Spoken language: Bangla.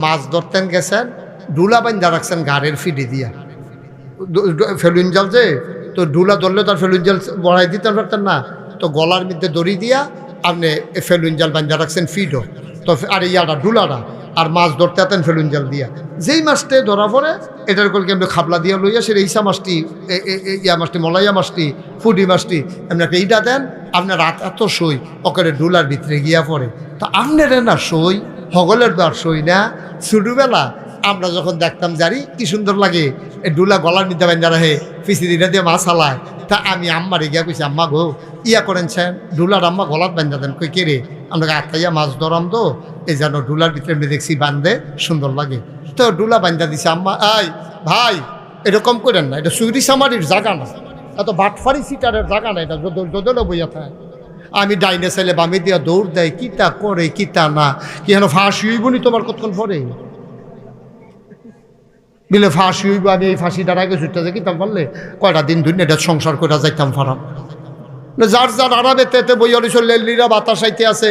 মাছ ধরতেন গেছেন, ডুলা বান্ধা রাখছেন গাড়ির ফিডি দিয়া, ফেলুন জাল যে, তো ডুলা ধরলে তার ফেলুন জাল বড়াই দিতে পারতেন না, তো গলার মধ্যে দড়ি দিয়া আপনি ফেলুন জাল বান্ধা রাখছেন ফিডও, তো আর ইয়াটা ডুলাটা, আর মাছ ধরতে আতেন ফেলুন জাল দিয়া। যেই মাছটি ধরা পড়ে এটার কলকে আপনি খাবলা দিয়া লইয়া সে ইসা মাছটি, ইয়া মাছটি, মলাইয়া মাছটি, ফুডি মাছটি আপনাকে এইটা দেন, আপনার রাত এত সই ওকে ডুলার ভিতরে গিয়া পড়ে। তো আপনার না সই হগলের বার সই না। ছোটবেলা আমরা যখন দেখতাম জারি কি সুন্দর লাগে, এই ডুলা গলার মধ্যে বান্ধা রাখে, পিসি দিনে দিয়ে মাছ হালায়। তা আমি আম্মারে গিয়া কইছি, আম্মা গো ইয়া করেনছেন ডুলার আম্মা গলার বান্ধা দেন। কই কে রে, আমরা আত্মাইয়া মাছ ধরাম তো এই যেন ডুলার ভিতরে আমি দেখছি বান্ধে সুন্দর লাগে, তো ডুলা বান্ধা দিছে। আম্মা আই ভাই এরকম করেন না, এটা চুরি সামারির জায়গা না, এত বাটফারি সিটারের জায়গা না, এটা যদলে বইয়া থাকে। আমি ডাইনে চাইলে বামে দিয়া দৌড় দেয়, কিতা করে কিতা না, কি যেন ফাঁসি হইব নি তোমার কতক্ষণ পরে বিলে ফাঁসি হইব। আমি এই ফাঁসি দাঁড়াকে ছুটতে যাই কিতাম পারলে কয়টা দিন ধরে এটা সংসার করে যাইতাম ফারাম। যার যার আরামে তেতে বইয়া লেলিরা বাতাস আইতে আছে।